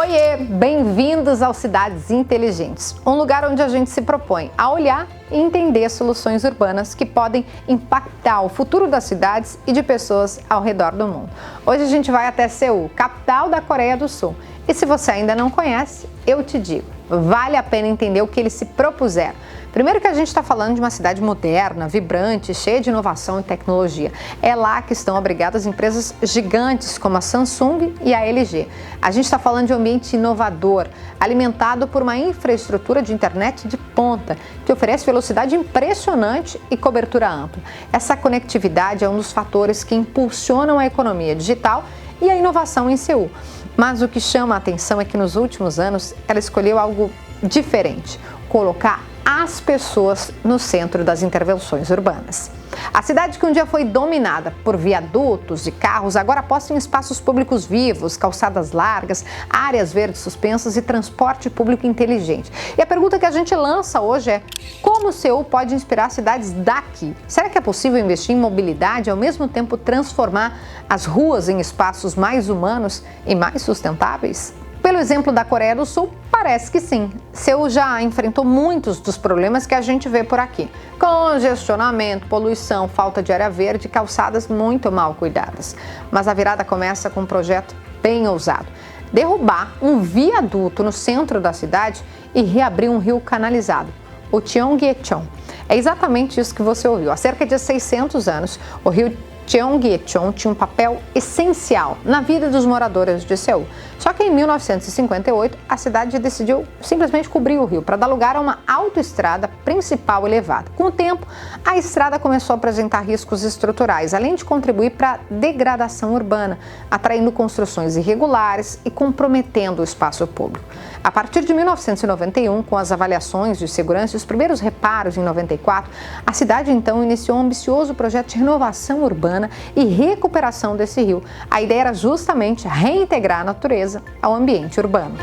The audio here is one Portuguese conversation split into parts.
Oiê, bem-vindos ao Cidades Inteligentes, um lugar onde a gente se propõe a olhar e entender soluções urbanas que podem impactar o futuro das cidades e de pessoas ao redor do mundo. Hoje a gente vai até Seul, capital da Coreia do Sul. E se você ainda não conhece, eu te digo, vale a pena entender o que eles se propuseram. Primeiro que a gente está falando de uma cidade moderna, vibrante, cheia de inovação e tecnologia. É lá que estão abrigadas empresas gigantes como a Samsung e a LG. A gente está falando de um ambiente inovador, alimentado por uma infraestrutura de internet de ponta, que oferece velocidade impressionante e cobertura ampla. Essa conectividade é um dos fatores que impulsionam a economia digital e a inovação em Seul. Mas o que chama a atenção é que nos últimos anos ela escolheu algo diferente: colocar as pessoas no centro das intervenções urbanas. A cidade que um dia foi dominada por viadutos e carros agora aposta em espaços públicos vivos, calçadas largas, áreas verdes suspensas e transporte público inteligente. E a pergunta que a gente lança hoje é: como Seul pode inspirar cidades daqui? Será que é possível investir em mobilidade e ao mesmo tempo transformar as ruas em espaços mais humanos e mais sustentáveis? Pelo exemplo da Coreia do Sul, parece que sim. Seul já enfrentou muitos dos problemas que a gente vê por aqui: congestionamento, poluição, falta de área verde, calçadas muito mal cuidadas. Mas a virada começa com um projeto bem ousado: derrubar um viaduto no centro da cidade e reabrir um rio canalizado, o Cheonggyecheon. É exatamente isso que você ouviu. Há cerca de 600 anos, o rio Cheonggyecheon tinha um papel essencial na vida dos moradores de Seul. Só que em 1958, a cidade decidiu simplesmente cobrir o rio para dar lugar a uma autoestrada principal elevada. Com o tempo, a estrada começou a apresentar riscos estruturais, além de contribuir para a degradação urbana, atraindo construções irregulares e comprometendo o espaço público. A partir de 1991, com as avaliações de segurança e os primeiros reparos em 94, a cidade então iniciou um ambicioso projeto de renovação urbana e recuperação desse rio. A ideia era justamente reintegrar a natureza ao ambiente urbano.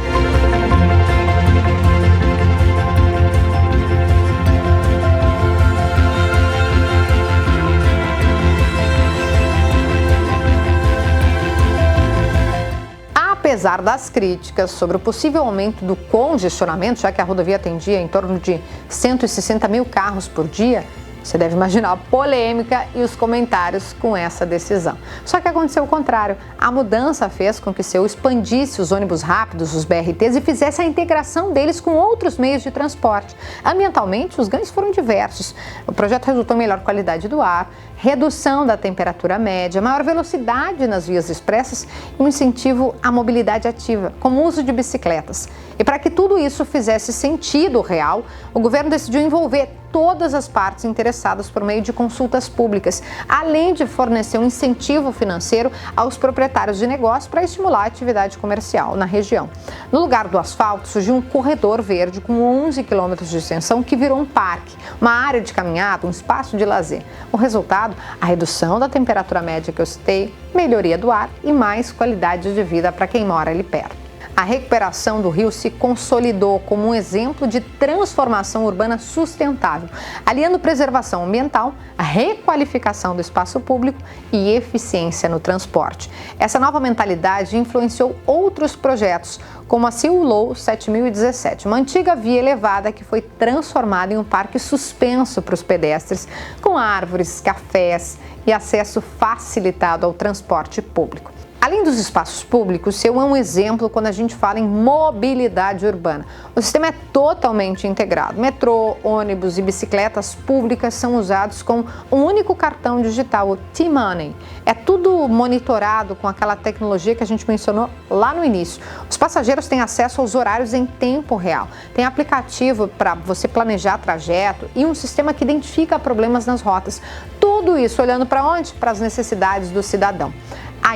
Apesar das críticas sobre o possível aumento do congestionamento, já que a rodovia atendia em torno de 160 mil carros por dia, você deve imaginar a polêmica e os comentários com essa decisão. Só que aconteceu o contrário. A mudança fez com que Seul expandisse os ônibus rápidos, os BRTs, e fizesse a integração deles com outros meios de transporte. Ambientalmente, os ganhos foram diversos. O projeto resultou em melhor qualidade do ar, redução da temperatura média, maior velocidade nas vias expressas e um incentivo à mobilidade ativa, como o uso de bicicletas. E para que tudo isso fizesse sentido real, o governo decidiu envolver todas as partes interessadas por meio de consultas públicas, além de fornecer um incentivo financeiro aos proprietários de negócios para estimular a atividade comercial na região. No lugar do asfalto, surgiu um corredor verde com 11 quilômetros de extensão que virou um parque, uma área de caminhada, um espaço de lazer. O resultado: a redução da temperatura média que eu citei, melhoria do ar e mais qualidade de vida para quem mora ali perto. A recuperação do rio se consolidou como um exemplo de transformação urbana sustentável, aliando preservação ambiental, a requalificação do espaço público e eficiência no transporte. Essa nova mentalidade influenciou outros projetos, como a Seul 7017, uma antiga via elevada que foi transformada em um parque suspenso para os pedestres, com árvores, cafés e acesso facilitado ao transporte público. Além dos espaços públicos, Seul é um exemplo quando a gente fala em mobilidade urbana. O sistema é totalmente integrado. Metrô, ônibus e bicicletas públicas são usados com um único cartão digital, o T-Money. É tudo monitorado com aquela tecnologia que a gente mencionou lá no início. Os passageiros têm acesso aos horários em tempo real. Tem aplicativo para você planejar trajeto e um sistema que identifica problemas nas rotas. Tudo isso olhando para onde? Para as necessidades do cidadão.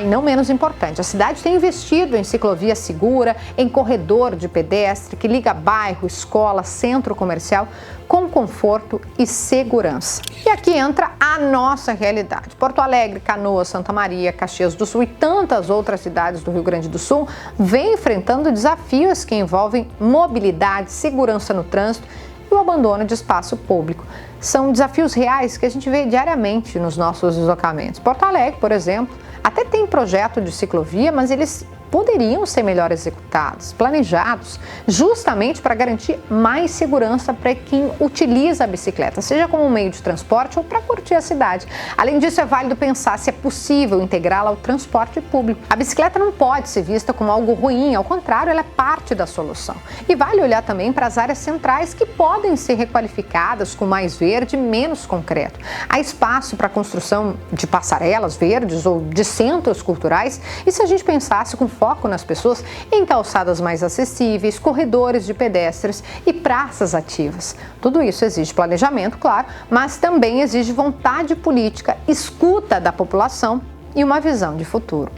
E não menos importante, a cidade tem investido em ciclovia segura, em corredor de pedestre que liga bairro, escola, centro comercial com conforto e segurança. E aqui entra a nossa realidade. Porto Alegre, Canoas, Santa Maria, Caxias do Sul e tantas outras cidades do Rio Grande do Sul vêm enfrentando desafios que envolvem mobilidade, segurança no trânsito e o abandono de espaço público. São desafios reais que a gente vê diariamente nos nossos deslocamentos. Porto Alegre, por exemplo, até tem projeto de ciclovia, mas eles poderiam ser melhor executados, planejados, justamente para garantir mais segurança para quem utiliza a bicicleta, seja como um meio de transporte ou para curtir a cidade. Além disso, é válido pensar se é possível integrá-la ao transporte público. A bicicleta não pode ser vista como algo ruim, ao contrário, ela é parte da solução. E vale olhar também para as áreas centrais que podem ser requalificadas com mais verde e menos concreto. Há espaço para a construção de passarelas verdes ou de centros culturais, e se a gente pensasse com foco nas pessoas, em calçadas mais acessíveis, corredores de pedestres e praças ativas. Tudo isso exige planejamento, claro, mas também exige vontade política, escuta da população e uma visão de futuro.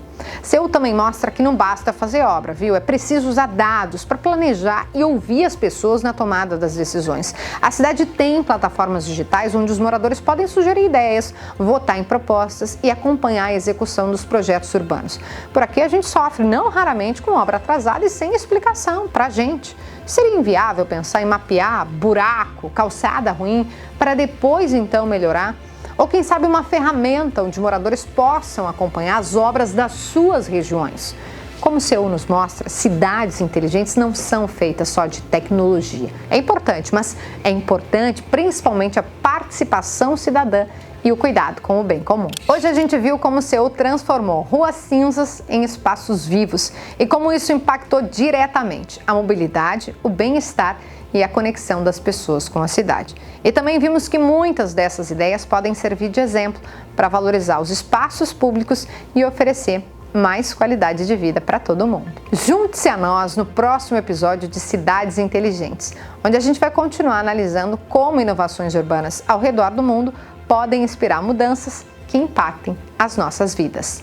Seul também mostra que não basta fazer obra, viu? É preciso usar dados para planejar e ouvir as pessoas na tomada das decisões. A cidade tem plataformas digitais onde os moradores podem sugerir ideias, votar em propostas e acompanhar a execução dos projetos urbanos. Por aqui a gente sofre não raramente com obra atrasada e sem explicação para a gente. Seria inviável pensar em mapear buraco, calçada ruim, para depois então melhorar? Ou quem sabe uma ferramenta onde moradores possam acompanhar as obras das suas regiões. Como o Seul nos mostra, cidades inteligentes não são feitas só de tecnologia. É importante, mas é importante principalmente a participação cidadã e o cuidado com o bem comum. Hoje a gente viu como o Seul transformou ruas cinzas em espaços vivos e como isso impactou diretamente a mobilidade, o bem-estar e a conexão das pessoas com a cidade. E também vimos que muitas dessas ideias podem servir de exemplo para valorizar os espaços públicos e oferecer mais qualidade de vida para todo mundo. Junte-se a nós no próximo episódio de Cidades Inteligentes, onde a gente vai continuar analisando como inovações urbanas ao redor do mundo podem inspirar mudanças que impactem as nossas vidas.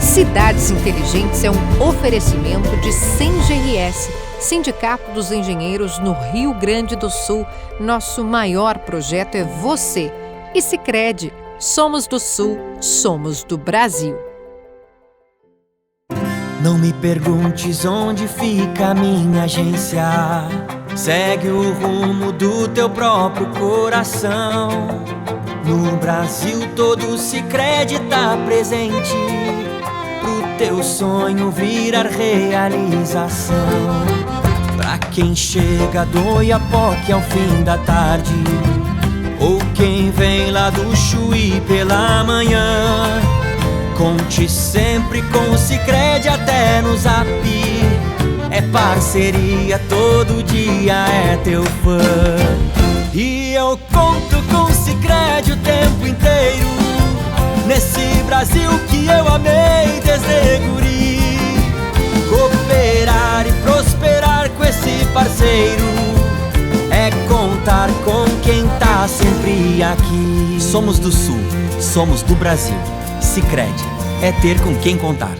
Cidades Inteligentes é um oferecimento de SENGRS, Sindicato dos Engenheiros no Rio Grande do Sul. Nosso maior projeto é você. E Sicredi, somos do Sul, somos do Brasil. Não me perguntes onde fica a minha agência. Segue o rumo do teu próprio coração. No Brasil todo o Sicredi tá presente, pro teu sonho virar realização. Pra quem chega do Oiapoque ao fim da tarde, ou quem vem lá do Chuí pela manhã, conte sempre com o Sicredi até no Zap. É parceria, todo dia é teu fã. E eu conto com o Sicredi o tempo inteiro, nesse Brasil que eu amei desde guri. Cooperar e prosperar com esse parceiro é contar com quem tá sempre aqui. Somos do Sul, somos do Brasil. Sicredi é ter com quem contar.